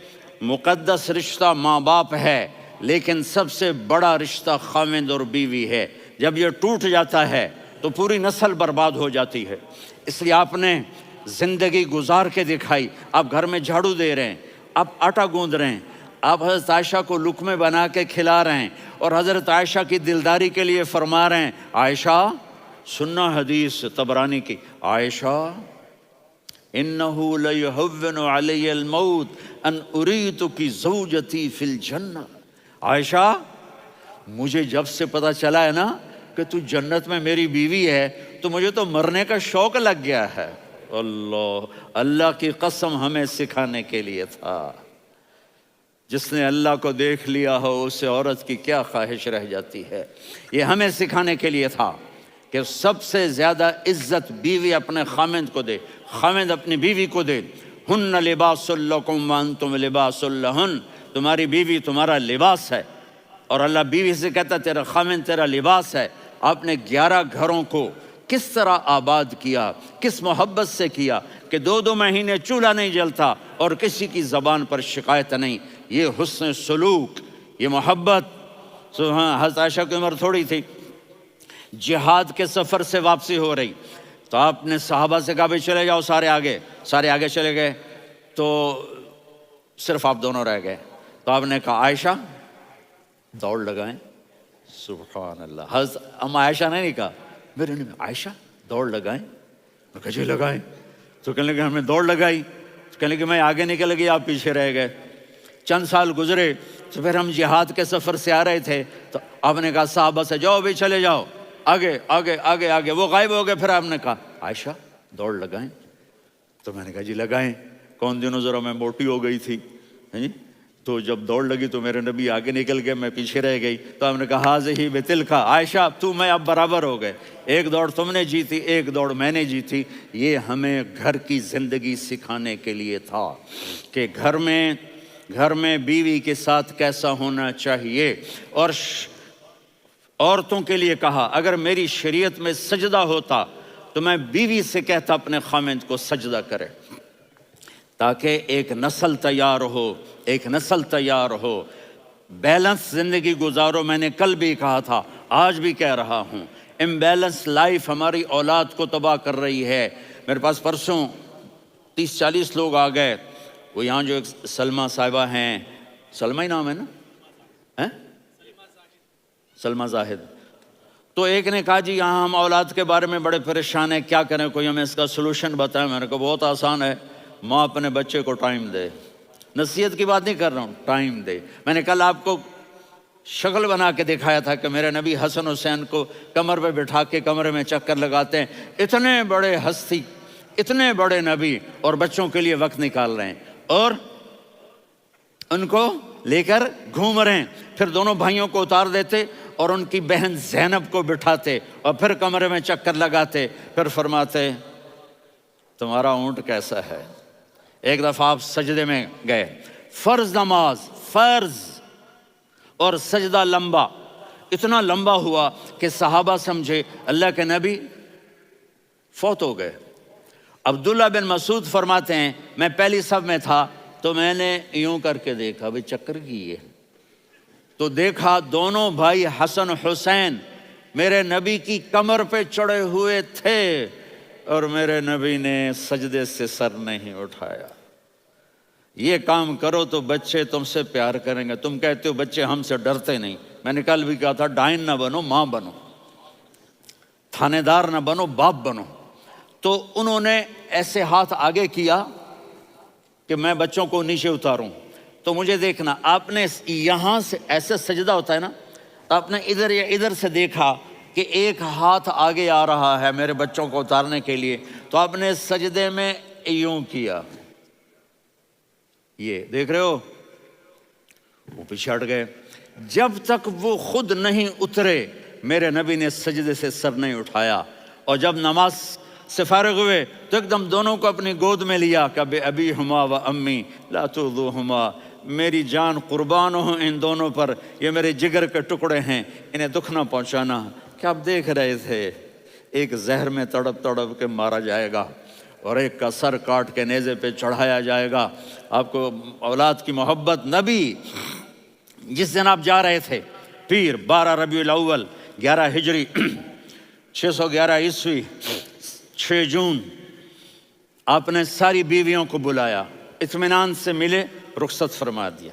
مقدس رشتہ ماں باپ ہے، لیکن سب سے بڑا رشتہ خاوند اور بیوی ہے۔ جب یہ ٹوٹ جاتا ہے تو پوری نسل برباد ہو جاتی ہے۔ اس لیے آپ نے زندگی گزار کے دکھائی، آپ گھر میں جھاڑو دے رہے ہیں، آپ آٹا گوندھ رہے ہیں، آپ حضرت عائشہ کو لقمے بنا کے کھلا رہے ہیں، اور حضرت عائشہ کی دلداری کے لیے فرما رہے ہیں، عائشہ سننا حدیث طبرانی کی، عائشہ انہو لیہون علی الموت ان اریتک زوجتی فی الجنہ، عائشہ مجھے جب سے پتہ چلا ہے نا کہ تو جنت میں میری بیوی ہے تو مجھے تو مرنے کا شوق لگ گیا ہے۔ اللہ کی قسم ہمیں سکھانے کے لیے تھا۔ جس نے اللہ کو دیکھ لیا ہو اسے عورت کی کیا خواہش رہ جاتی ہے۔ یہ ہمیں سکھانے کے لیے تھا کہ سب سے زیادہ عزت بیوی اپنے خاوند کو دے، خاوند اپنی بیوی کو دے۔ ہن لباس لکم وانتم لباس لہن، تمہاری بیوی تمہارا لباس ہے، اور اللہ بیوی سے کہتا تیرا خاوند تیرا لباس ہے۔ آپ نے 11 گھروں کو کس طرح آباد کیا، کس محبت سے کیا کہ 2 مہینے چولہا نہیں جلتا اور کسی کی زبان پر شکایت نہیں۔ یہ حسن سلوک، یہ محبت۔ حضرت عائشہ کی عمر تھوڑی تھی، جہاد کے سفر سے واپسی ہو رہی، تو آپ نے صحابہ سے کہا بھی چلے جاؤ، سارے آگے چلے گئے، تو صرف آپ دونوں رہ گئے۔ تو آپ نے کہا عائشہ دوڑ لگائیں، سبحان اللہ۔ حضرت اما عائشہ نے نہیں کہا، میرے نے عائشہ دوڑ لگائیں، میں کہا جی لگائیں۔ تو کہنے لگے ہمیں دوڑ لگائی، تو کہنے لگے میں آگے نکل گئی، آپ پیچھے رہ گئے۔ چند سال گزرے تو پھر ہم جہاد کے سفر سے آ رہے تھے، تو آپ نے کہا صحابہ سے جاؤ بھی چلے جاؤ، آگے آگے آگے آگے، وہ غائب ہو گئے۔ پھر آپ نے کہا عائشہ دوڑ لگائیں، تو میں نے کہا جی لگائیں۔ کون دنوں ذرا میں موٹی ہو گئی تھی، تو جب دوڑ لگی تو میرے نبی آگے نکل گئے، میں پیچھے رہ گئی۔ تو ہم نے کہا ہاذہ بتلک، عائشہ تو میں اب برابر ہو گئے، ایک دوڑ تم نے جیتی، ایک دوڑ میں نے جیتی۔ یہ ہمیں گھر کی زندگی سکھانے کے لیے تھا کہ گھر میں بیوی کے ساتھ کیسا ہونا چاہیے۔ اور عورتوں کے لیے کہا اگر میری شریعت میں سجدہ ہوتا تو میں بیوی سے کہتا اپنے خاوند کو سجدہ کرے، تاکہ ایک نسل تیار ہو، بیلنس زندگی گزارو۔ میں نے کل بھی کہا تھا، آج بھی کہہ رہا ہوں، امبیلنس لائف ہماری اولاد کو تباہ کر رہی ہے۔ میرے پاس پرسوں 30-40 لوگ آ گئے، وہ یہاں جو ایک سلمہ صاحبہ ہیں، سلمہ ہی نام ہے نا، سلمہ زاہد، تو ایک نے کہا جی یہاں ہم اولاد کے بارے میں بڑے پریشان ہیں، کیا کریں، کوئی ہمیں اس کا سلوشن بتائیں۔ میں نے کہا بہت آسان ہے، ماں اپنے بچے کو ٹائم دے، نصیحت کی بات نہیں کر رہا ہوں، ٹائم دے۔ میں نے کل آپ کو شکل بنا کے دکھایا تھا کہ میرے نبی حسن حسین کو کمر پہ بٹھا کے کمرے میں چکر لگاتے ہیں۔ اتنے بڑے ہستی، اتنے بڑے نبی، اور بچوں کے لیے وقت نکال رہے ہیں اور ان کو لے کر گھوم رہے ہیں۔ پھر دونوں بھائیوں کو اتار دیتے اور ان کی بہن زینب کو بٹھاتے اور پھر کمرے میں چکر لگاتے، پھر فرماتے تمہارا اونٹ کیسا ہے۔ ایک دفعہ آپ سجدے میں گئے، فرض نماز، فرض، اور سجدہ لمبا، اتنا لمبا ہوا کہ صحابہ سمجھے اللہ کے نبی فوت ہو گئے۔ عبداللہ بن مسعود فرماتے ہیں میں پہلی صف میں تھا تو میں نے یوں کر کے دیکھا، بھئی چکر کیے، تو دیکھا دونوں بھائی حسن حسین میرے نبی کی کمر پہ چڑھے ہوئے تھے اور میرے نبی نے سجدے سے سر نہیں اٹھایا۔ یہ کام کرو تو بچے تم سے پیار کریں گے۔ تم کہتے ہو بچے ہم سے ڈرتے نہیں، میں نے کل بھی کہا تھا ڈائن نہ بنو، ماں بنو، تھانے دار نہ بنو، باپ بنو۔ تو انہوں نے ایسے ہاتھ آگے کیا کہ میں بچوں کو نیچے اتاروں، تو مجھے دیکھنا، آپ نے یہاں سے ایسے سجدہ ہوتا ہے نا، تو آپ نے ادھر یا ادھر سے دیکھا کہ ایک ہاتھ آگے آ رہا ہے میرے بچوں کو اتارنے کے لیے، تو آپ نے سجدے میں یوں کیا، یہ دیکھ رہے ہو، وہ پیچھے ہٹ گئے۔ جب تک وہ خود نہیں اترے میرے نبی نے سجدے سے سر نہیں اٹھایا، اور جب نماز سے فارغ ہوئے تو ایک دم دونوں کو اپنی گود میں لیا کہ ابی ہما و امی لا تؤذوہما، میری جان قربان ہو ان دونوں پر، یہ میرے جگر کے ٹکڑے ہیں، انہیں دکھ نہ پہنچانا۔ کہ آپ دیکھ رہے تھے ایک زہر میں تڑپ تڑپ کے مارا جائے گا اور ایک کا سر کاٹ کے نیزے پہ چڑھایا جائے گا۔ آپ کو اولاد کی محبت، نبی جس دن آپ جا رہے تھے پیر 12 ربیع الاول 11 ہجری 611 عیسوی 6 جون، آپ نے ساری بیویوں کو بلایا، اطمینان سے ملے، رخصت فرما دیا۔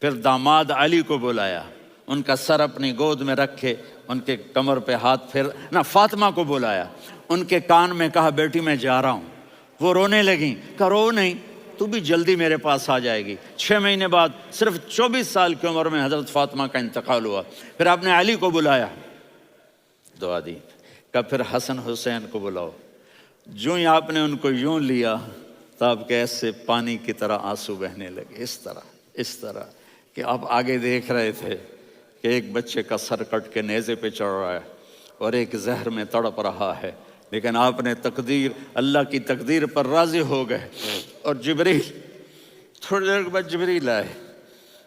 پھر داماد علی کو بلایا، ان کا سر اپنی گود میں رکھے، ان کے کمر پہ ہاتھ پھیر نہ، فاطمہ کو بلایا، ان کے کان میں کہا بیٹی میں جا رہا ہوں۔ وہ رونے لگیں، کہا رو نہیں، تو بھی جلدی میرے پاس آ جائے گی۔ 6 مہینے بعد صرف 24 سال کی عمر میں حضرت فاطمہ کا انتقال ہوا۔ پھر آپ نے علی کو بلایا، دعا دی، کہا پھر حسن حسین کو بلاؤ۔ جو ہی آپ نے ان کو یوں لیا تو آپ کے ایسے پانی کی طرح آنسو بہنے لگے، اس طرح کہ آپ آگے دیکھ رہے تھے کہ ایک بچے کا سر کٹ کے نیزے پہ چڑھ رہا ہے اور ایک زہر میں تڑپ رہا ہے، لیکن آپ نے تقدیر، اللہ کی تقدیر پر راضی ہو گئے۔ اور جبریل، تھوڑی دیر کے بعد جبریل آئے،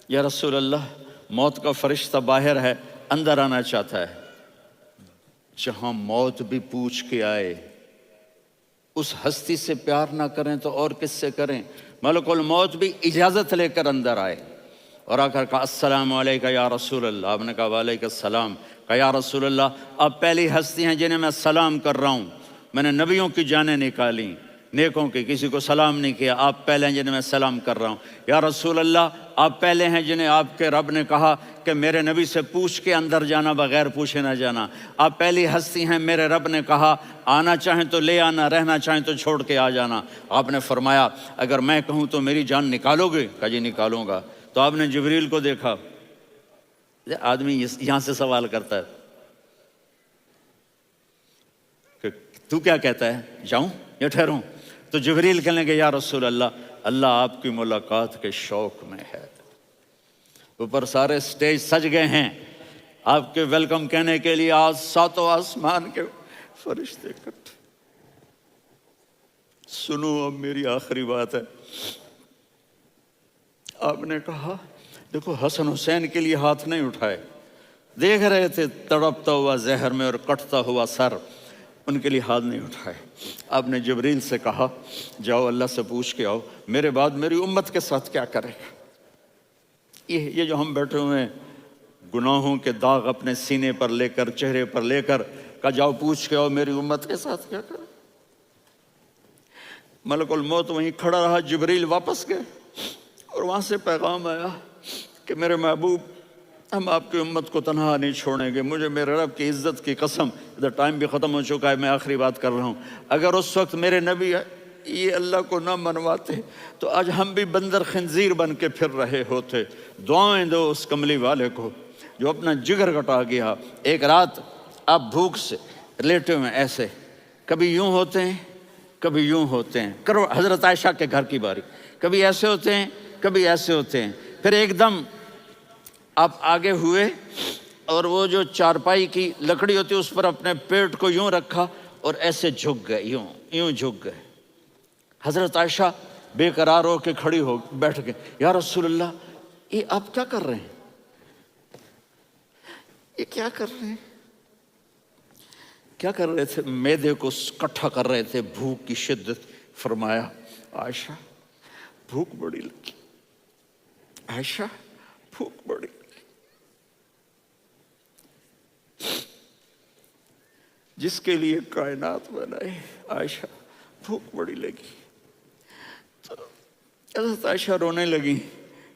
یا رسول اللہ موت کا فرشتہ باہر ہے، اندر آنا چاہتا ہے۔ جہاں موت بھی پوچھ کے آئے، اس ہستی سے پیار نہ کریں تو اور کس سے کریں؟ ملک الموت بھی اجازت لے کر اندر آئے اور آ کر کہا السلام علیکہ یا رسول اللہ۔ آپ نے کہا وعلیکم السلام۔ کہا یا رسول اللہ آپ پہلی ہستی ہیں جنہیں میں سلام کر رہا ہوں، میں نے نبیوں کی جانیں نکالی، نیکوں کی، کسی کو سلام نہیں کیا، آپ پہلے ہیں جنہیں میں سلام کر رہا ہوں۔ یا رسول اللہ آپ پہلے ہیں جنہیں آپ کے رب نے کہا کہ میرے نبی سے پوچھ کے اندر جانا، بغیر پوچھے نہ جانا۔ آپ پہلی ہستی ہیں، میرے رب نے کہا آنا چاہیں تو لے آنا، رہنا چاہیں تو چھوڑ کے آ جانا۔ آپ نے فرمایا اگر میں کہوں تو میری جان نکالو گے؟ کہا جی نکالوں گا۔ تو آپ نے جبریل کو دیکھا، آدمی یہاں سے سوال کرتا ہے کہ تو کیا کہتا ہے، جاؤں یا ٹھہروں؟ تو جبریل کہنے لگے یا رسول اللہ، اللہ آپ کی ملاقات کے شوق میں ہے۔ اوپر سارے سٹیج سج گئے ہیں آپ کے ویلکم کہنے کے لیے، آج 7 آسمان کے فرشتے اکٹھے۔ سنو اب میری آخری بات ہے۔ آپ نے کہا دیکھو حسن حسین کے لیے ہاتھ نہیں اٹھائے، دیکھ رہے تھے تڑپتا ہوا زہر میں اور کٹتا ہوا سر، ان کے لیے ہاتھ نہیں اٹھائے۔ آپ نے جبریل سے کہا جاؤ اللہ سے پوچھ کے آؤ میرے بعد میری امت کے ساتھ کیا کرے گا۔ یہ جو ہم بیٹھے ہوئے ہیں گناہوں کے داغ اپنے سینے پر لے کر، چہرے پر لے کر، کہا جاؤ پوچھ کے آؤ میری امت کے ساتھ کیا کرے۔ ملک الموت وہیں کھڑا رہا، جبریل واپس گئے اور وہاں سے پیغام آیا کہ میرے محبوب ہم آپ کی امت کو تنہا نہیں چھوڑیں گے، مجھے میرے رب کی عزت کی قسم، ادھر ٹائم بھی ختم ہو چکا ہے، میں آخری بات کر رہا ہوں، اگر اس وقت میرے نبی یہ اللہ کو نہ منواتے تو آج ہم بھی بندر خنزیر بن کے پھر رہے ہوتے۔ دعائیں دو اس کملی والے کو جو اپنا جگر کٹا گیا۔ ایک رات آپ بھوک سے لیٹے ہوئے ایسے، کبھی یوں ہوتے ہیں کبھی یوں ہوتے ہیں، کرو حضرت عائشہ کے گھر کی باری، کبھی ایسے ہوتے ہیں کبھی ایسے ہوتے ہیں، پھر ایک دم آپ آگے ہوئے اور وہ جو چارپائی کی لکڑی ہوتی ہے اس پر اپنے پیٹ کو یوں رکھا اور ایسے جھک گئے، یوں جھک گئے۔ حضرت عائشہ بے قرار ہو کے کھڑی ہو بیٹھ گئے، یا رسول اللہ یہ آپ کیا کر رہے ہیں، یہ کیا کر رہے ہیں؟ کیا کر رہے تھے؟ معدے کو کٹھا کر رہے تھے، بھوک کی شدت۔ فرمایا عائشہ بھوک بڑی لگی، عائشہ بھوک بڑی لگی، جس کے لیے کائنات بنائے عائشہ بھوک بڑی لگی۔ تو حضرت عائشہ رونے لگی،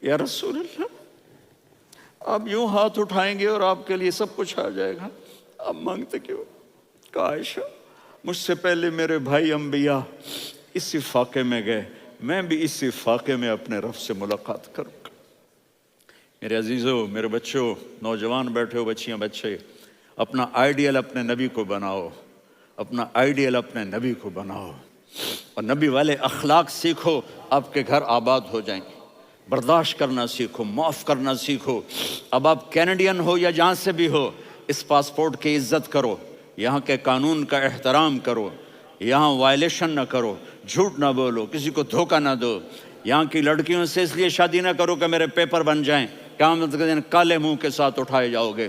یا رسول اللہ آپ یوں ہاتھ اٹھائیں گے اور آپ کے لیے سب کچھ آ جائے گا، آپ مانگتے کیوں؟ کہا عائشہ مجھ سے پہلے میرے بھائی انبیاء اسی فاقے میں گئے، میں بھی اسی فاقے میں اپنے رب سے ملاقات کروں گا۔ میرے عزیزوں، میرے بچوں، نوجوان بیٹھے ہو، بچیاں بچے، اپنا آئیڈیل اپنے نبی کو بناؤ، اپنا آئیڈیل اپنے نبی کو بناؤ اور نبی والے اخلاق سیکھو، آپ کے گھر آباد ہو جائیں گے۔ برداشت کرنا سیکھو، معاف کرنا سیکھو۔ اب آپ کینیڈین ہو یا جہاں سے بھی ہو، اس پاسپورٹ کی عزت کرو، یہاں کے قانون کا احترام کرو، یہاں وائلیشن نہ کرو، جھوٹ نہ بولو، کسی کو دھوکہ نہ دو۔ یہاں کی لڑکیوں سے اس لیے شادی نہ کرو کہ میرے پیپر بن جائیں، قیامت کے دن کالے منہ کے ساتھ اٹھائے جاؤ گے۔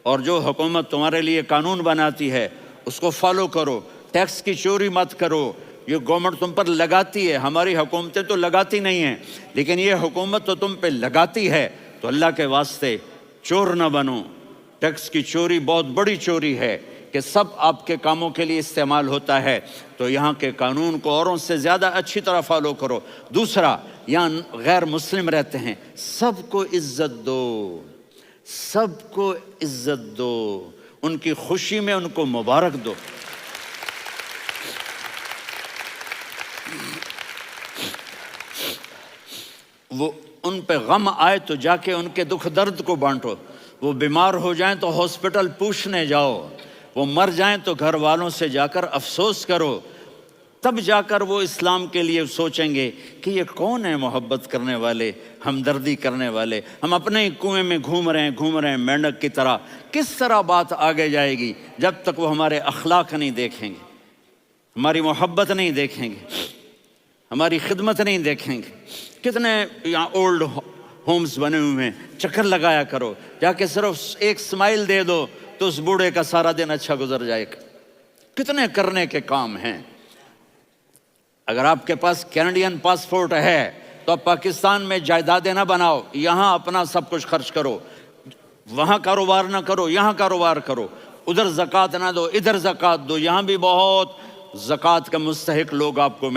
اور جو حکومت تمہارے لیے قانون بناتی ہے اس کو فالو کرو، ٹیکس کی چوری مت کرو۔ یہ گورنمنٹ تم پر لگاتی ہے، ہماری حکومتیں تو لگاتی نہیں ہیں، لیکن یہ حکومت تو تم پہ لگاتی ہے، تو اللہ کے واسطے چور نہ بنو۔ ٹیکس کی چوری بہت بڑی چوری ہے کہ سب آپ کے کاموں کے لیے استعمال ہوتا ہے، تو یہاں کے قانون کو اوروں سے زیادہ اچھی طرح فالو کرو۔ دوسرا، یہاں غیر مسلم رہتے ہیں، سب کو عزت دو، سب کو عزت دو، ان کی خوشی میں ان کو مبارک دو۔ وہ ان پہ غم آئے تو جا کے ان کے دکھ درد کو بانٹو، وہ بیمار ہو جائیں تو ہاسپٹل پوچھنے جاؤ، وہ مر جائیں تو گھر والوں سے جا کر افسوس کرو، تب جا کر وہ اسلام کے لیے سوچیں گے کہ یہ کون ہے محبت کرنے والے، ہمدردی کرنے والے۔ ہم اپنے ہی کنویں میں گھوم رہے ہیں مینڈک کی طرح۔ کس طرح بات آگے جائے گی جب تک وہ ہمارے اخلاق نہیں دیکھیں گے، ہماری محبت نہیں دیکھیں گے، ہماری خدمت نہیں دیکھیں گے۔ کتنے یہاں اولڈ ہومز بنے ہوئے ہیں، چکر لگایا کرو، جا کے صرف ایک سمائل دے دو تو اس بوڑھے کا سارا دن اچھا گزر جائے گا۔ کتنے کرنے کے کام ہیں۔ اگر آپ کے پاس کینیڈین پاسپورٹ ہے تو آپ پاکستان میں جائیدادیں نہ بناؤ، یہاں اپنا سب کچھ خرچ کرو، وہاں کاروبار نہ کرو، یہاں کاروبار کرو، ادھر زکوٰۃ نہ دو، ادھر زکوٰۃ دو، یہاں بھی بہت زکوٰۃ کا مستحق لوگ آپ کو